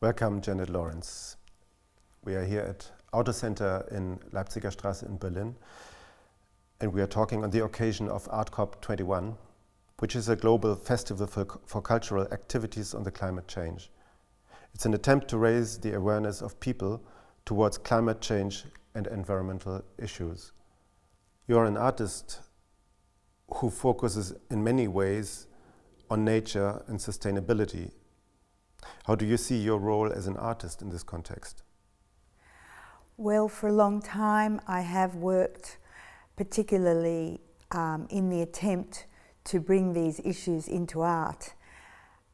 Welcome, Janet Laurence. We are here at Auto Center in Leipziger Straße in Berlin, and we are talking on the occasion of ArtCop21, which is a global festival for cultural activities on the climate change. It's an attempt to raise the awareness of people towards climate change and environmental issues. You're an artist who focuses in many ways on nature and sustainability. How do you see your role as an artist in this context? Well, for a long time I have worked particularly in the attempt to bring these issues into art.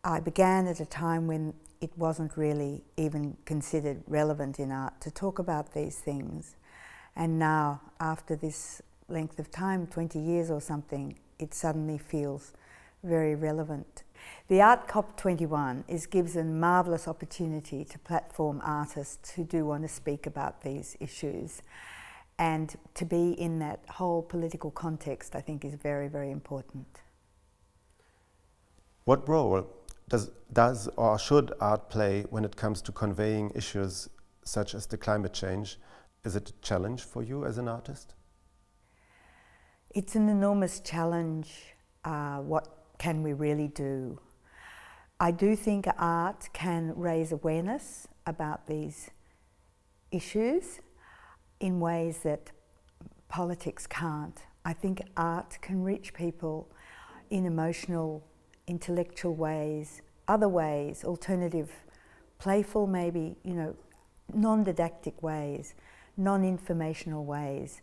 I began at a time when it wasn't really even considered relevant in art to talk about these things. And now, after this length of time, 20 years or something, it suddenly feels very relevant. The ArtCop21 gives a marvellous opportunity to platform artists who do want to speak about these issues, and to be in that whole political context I think is very, very important. What role does or should art play when it comes to conveying issues such as the climate change? Is it a challenge for you as an artist? It's an enormous challenge. What can we really do? I do think art can raise awareness about these issues in ways that politics can't. I think art can reach people in emotional, intellectual ways, other ways, alternative, playful maybe, non-didactic ways, non-informational ways,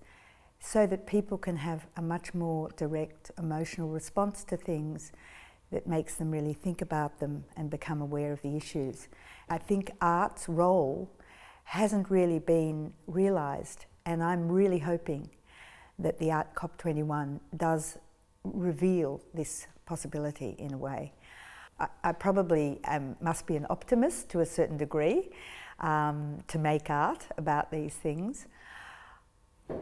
so that people can have a much more direct emotional response to things that makes them really think about them and become aware of the issues. I think art's role hasn't really been realised, and I'm really hoping that the ArtCop21 does reveal this possibility in a way. I probably must be an optimist to a certain degree to make art about these things.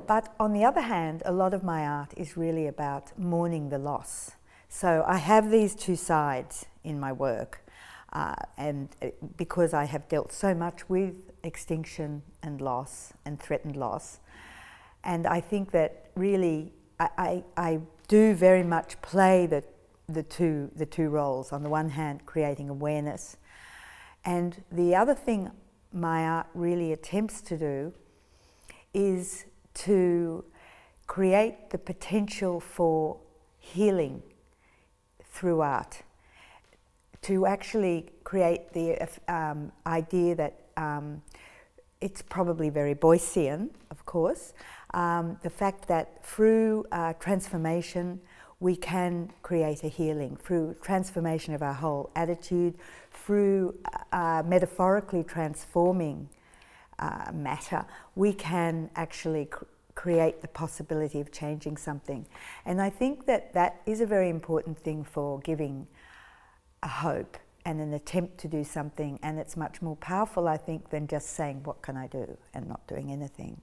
But on the other hand, a lot of my art is really about mourning the loss. So I have these two sides in my work, and because I have dealt so much with extinction and loss and threatened loss, and I think that really I do very much play the two roles. On the one hand, creating awareness, and the other thing my art really attempts to do is to create the potential for healing through art, to actually create the idea that it's probably very Boycean, of course, the fact that through transformation we can create a healing, through transformation of our whole attitude, through metaphorically transforming matter, we can actually create the possibility of changing something. And I think that that is a very important thing for giving a hope and an attempt to do something, and it's much more powerful, I think, than just saying, what can I do, and not doing anything.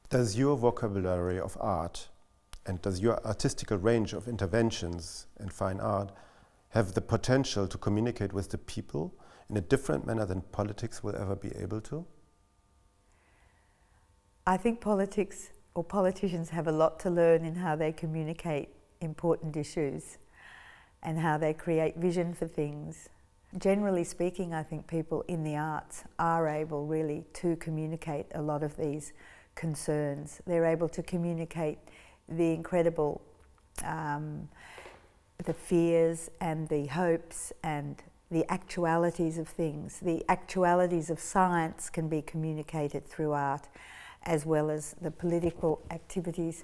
Does your vocabulary of art and does your artistical range of interventions in fine art have the potential to communicate with the people in a different manner than politics will ever be able to? I think politics or politicians have a lot to learn in how they communicate important issues and how they create vision for things. Generally speaking, I think people in the arts are able really to communicate a lot of these concerns. They're able to communicate the incredible, the fears and the hopes and the actualities of things. The actualities of science can be communicated through art, as well as the political activities.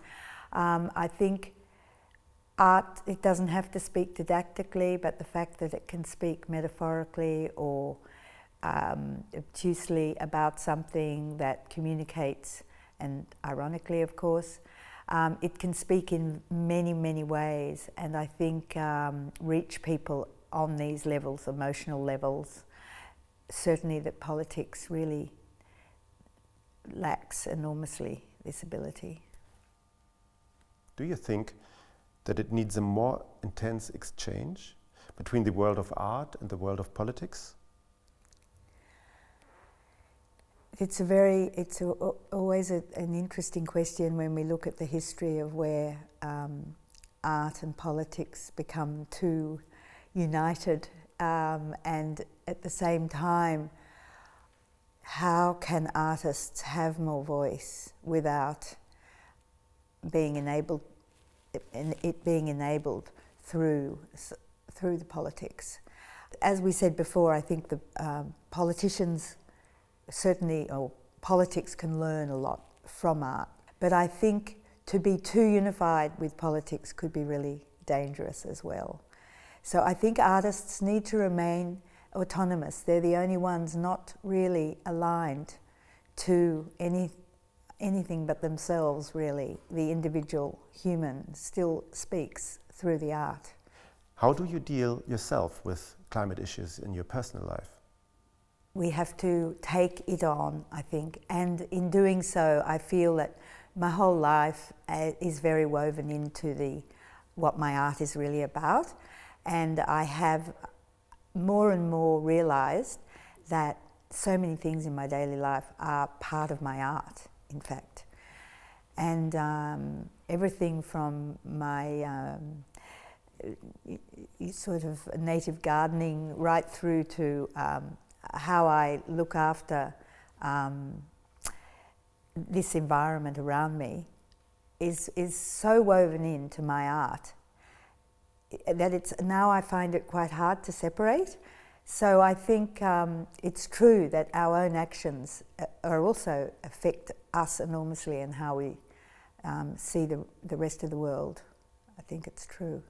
I think art, it doesn't have to speak didactically, but the fact that it can speak metaphorically or obtusely about something that communicates, and ironically of course, it can speak in many, many ways, and I think reach people on these levels, emotional levels. Certainly that politics really lacks enormously this ability. Do you think that it needs a more intense exchange between the world of art and the world of politics? It's always an interesting question when we look at the history of where art and politics become too united, and at the same time, how can artists have more voice without being enabled, being enabled through the politics? As we said before, I think the politicians certainly, or politics can learn a lot from art, but I think to be too unified with politics could be really dangerous as well. So I think artists need to remain autonomous. They're the only ones not really aligned to anything but themselves, really. The individual human still speaks through the art. How do you deal yourself with climate issues in your personal life? We have to take it on, I think, and in doing so, I feel that my whole life is very woven into what my art is really about, and I have more and more realised that so many things in my daily life are part of my art, in fact, and everything from my sort of native gardening right through to how I look after this environment around me is so woven into my art that now I find it quite hard to separate. So I think it's true that our own actions are also affect us enormously in how we see the rest of the world. I think it's true.